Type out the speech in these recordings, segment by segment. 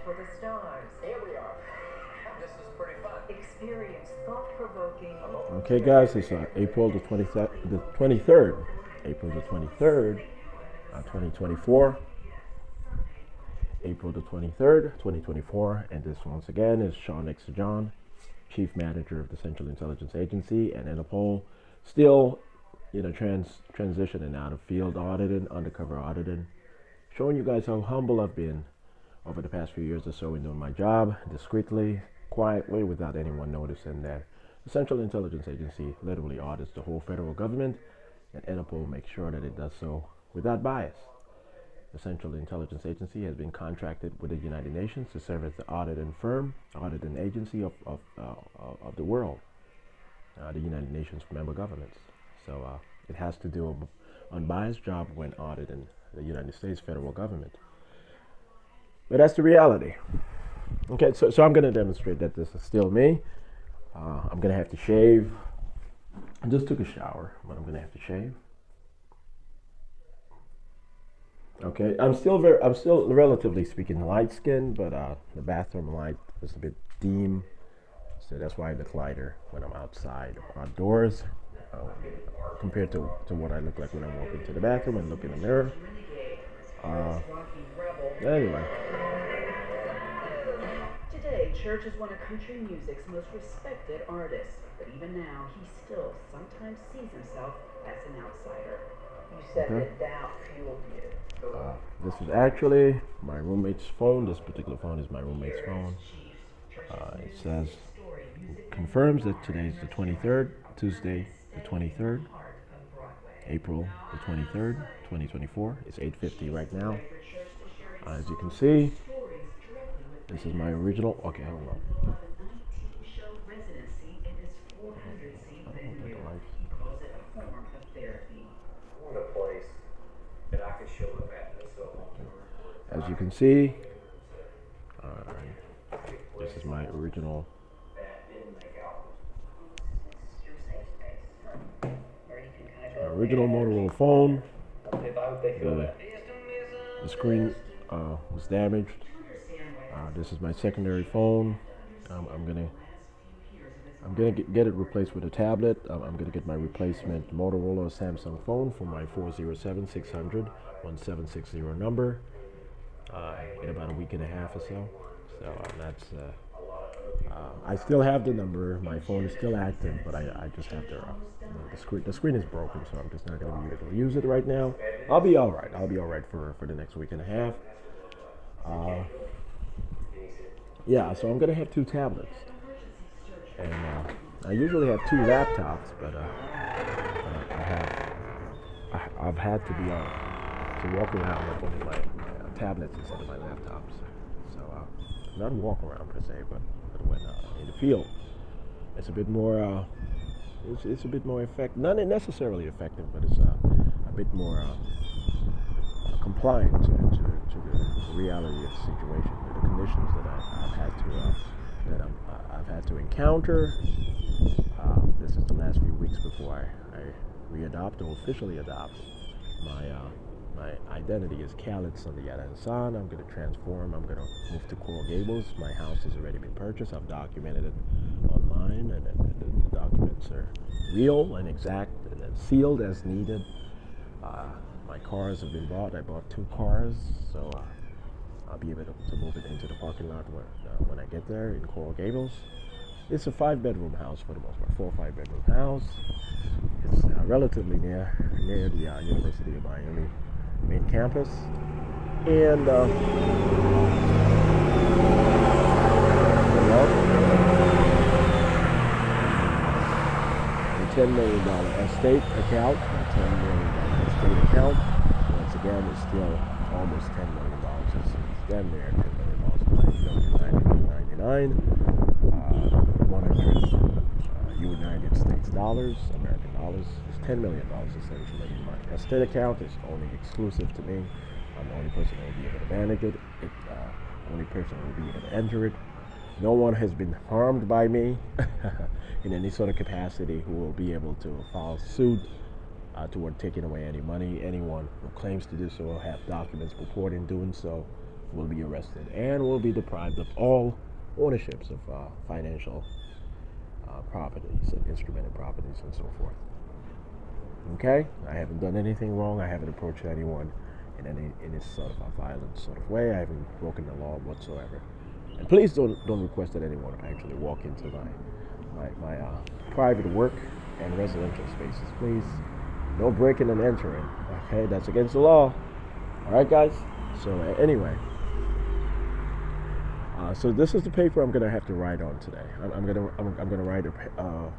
for the stars. Here we are. This is pretty fun. Experience thought-provoking. Okay, guys, it's April the 23rd. April the 23rd, 2024. April the 23rd, 2024. And this, once again, is Shawn, Dexter, John, Chief Manager of the Central Intelligence Agency and INTERPOL. Still, transitioning out of field auditing, undercover auditing, showing you guys how humble I've been over the past few years or so in doing my job discreetly, quietly, without anyone noticing that the Central Intelligence Agency literally audits the whole federal government, and INTERPOL makes sure that it does so without bias. The Central Intelligence Agency has been contracted with the United Nations to serve as the auditing agency of the world, the United Nations member governments. So it has to do an unbiased job when auditing the United States federal government. But that's the reality. Okay, so I'm going to demonstrate that this is still me. I'm going to have to shave. I just took a shower, but I'm going to have to shave. Okay, I'm still relatively speaking light skinned, but the bathroom light is a bit dim, so that's why I look lighter when I'm outside or outdoors, compared to what I look like when I walk into the bathroom and look in the mirror. Anyway. Today, Church is one of country music's most respected artists, but even now, he still sometimes sees himself as an outsider. You said that doubt fueled you. This is actually my roommate's phone. This particular phone is my roommate's phone. It says, confirms that today is the 23rd, Tuesday the 23rd, April the 23rd, 2024. It's 8:50 right now. As you can see, this is my original. Okay, hold on. As you can see, this is my original Motorola phone. The screen was damaged. This is my secondary phone. I'm gonna get it replaced with a tablet. I'm gonna get my replacement Motorola or Samsung phone for my 407-600-1760 number in about a week and a half or so. So that's I still have the number. My phone is still active, but I just have the screen is broken, so I'm just not gonna be able to use it right now. I'll be all right. I'll be all right for the next week and a half. Yeah, so I'm gonna have two tablets, and I usually have two laptops, but I've had to walk around with one of my tablets instead of my laptops. So not walk around per se, but when in the field, it's a bit more. It's a bit more effective. Not necessarily effective, but it's a bit more compliant to the reality of the situation, to the conditions that I've had to encounter. This is the last few weeks before I readopt or officially adopt my identity as Khaled Sundiata Hassan. I'm going to transform. I'm going to move to Coral Gables. My house has already been purchased. I've documented it online, and the documents are real and exact and sealed as needed. My cars have been bought. I bought two cars, so I'll be able to move it into the parking lot when I get there in Coral Gables. It's a 5-bedroom house for the most part, 4 or 5 bedroom house. It's relatively near the University of Miami main campus, and a $10 million estate account. My $10 million estate account, once again, is still almost $10 million. It's damn near $10 million. $9,999. 100 United States dollars, American dollars. It's $10 million essentially. My estate account is only exclusive to me. I'm the only person who will be able to manage it. The only person who will be able to enter it. No one has been harmed by me in any sort of capacity who will be able to file suit toward taking away any money. Anyone who claims to do so will have documents purporting doing so will be arrested and will be deprived of all ownerships of financial properties and instrumented properties and so forth. Okay, I haven't done anything wrong. I haven't approached anyone in any sort of a violent sort of way. I haven't broken the law whatsoever. And please don't request that anyone actually walk into my private work and residential spaces. Please, no breaking and entering. Okay, that's against the law. All right, guys. So anyway, so this is the paper I'm gonna have to write on today. I'm gonna write a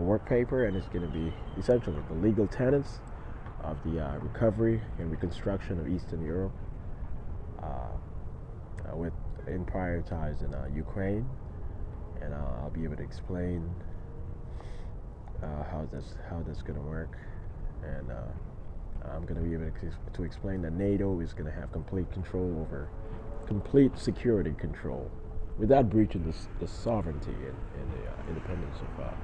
work paper, and it's going to be essentially the legal tenets of the recovery and reconstruction of Eastern Europe, in prioritizing Ukraine, and I'll be able to explain how this going to work, and I'm going to be able to explain that NATO is going to have complete security control, without breaching the sovereignty and the independence of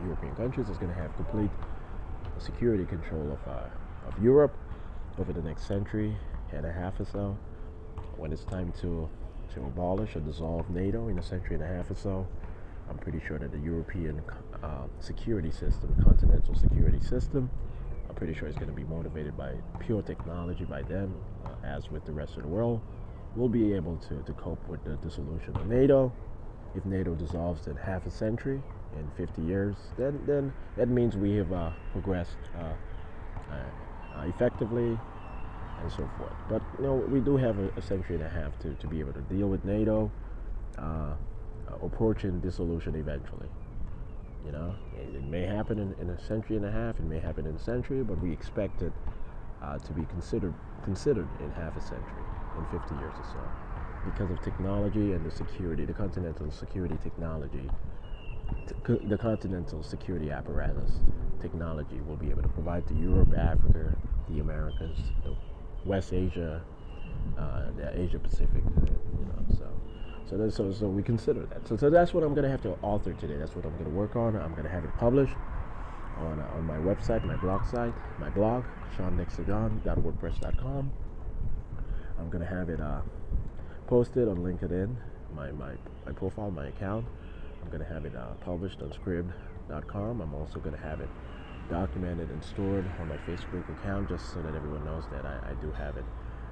European countries. Is going to have complete security control of Europe over the next century and a half or so. When it's time to abolish or dissolve NATO in a century and a half or so, I'm pretty sure that the European security system, continental security system, I'm pretty sure it's going to be motivated by pure technology by them, as with the rest of the world. We'll be able to cope with the dissolution of NATO. If NATO dissolves in half a century, in 50 years, then that means we have progressed effectively and so forth. But we do have a century and a half to be able to deal with NATO approaching dissolution eventually. It may happen in a century and a half, it may happen in a century, but we expect it to be considered in half a century, in 50 years or so, because of technology and the continental security technology. The continental security apparatus technology will be able to provide to Europe, Africa, the Americas, the West Asia, the Asia Pacific. So we consider that. So that's what I'm going to have to author today. That's what I'm going to work on. I'm going to have it published on my website, my blog, ShawnDexter.wordpress.com. I'm going to have it posted on LinkedIn, my profile, my account. I'm going to have it published on Scribd.com. I'm also going to have it documented and stored on my Facebook account, just so that everyone knows that I do have it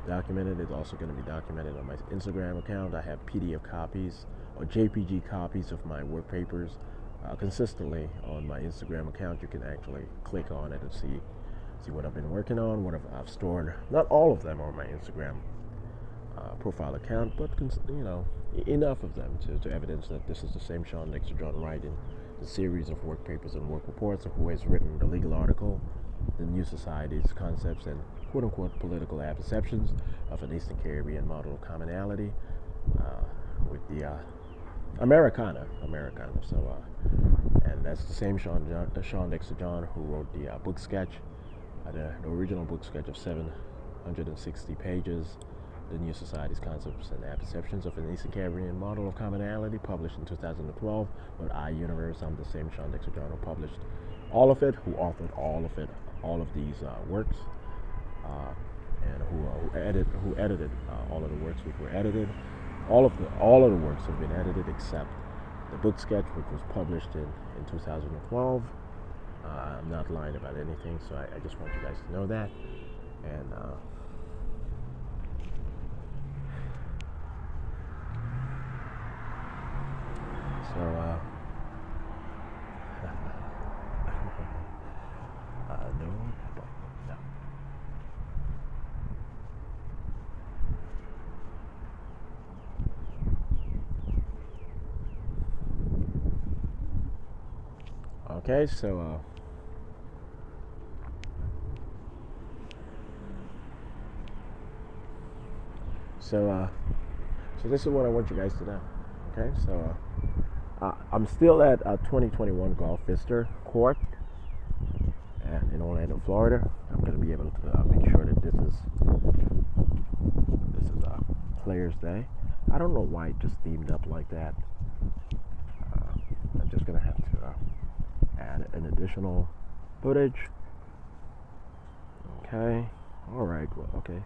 documented. It's also going to be documented on my Instagram account. I have PDF copies or JPG copies of my work papers consistently on my Instagram account. You can actually click on it and see what I've been working on, what I've stored. Not all of them on my Instagram profile account, but enough of them to evidence that this is the same Shawn Dexter John writing the series of work papers and work reports, of who has written the legal article, The New Society's Concepts and quote-unquote political apperceptions of an Eastern Caribbean model of commonality, with the Americana. So, and that's the same Shawn Dexter John who wrote the book sketch, the original book sketch of 760 pages, The New Society's Concepts and Apperceptions of an Eastern Caribbean Model of Commonality, published in 2012 with iUniverse. I'm the same Shawn Dexter John who published all of it, who authored all of these works, and who edited all of the works which were edited. All of the works have been edited except the book sketch, which was published in 2012. I'm not lying about anything, so I just want you guys to know that. And no. Okay, so this is what I want you guys to know. Okay, so I'm still at 2021 Golf Vista Court in Orlando, Florida. I'm going to be able to make sure that this is Players Day. I don't know why it just themed up like that. I'm just going to have to add an additional footage. Okay. All right. Well, okay.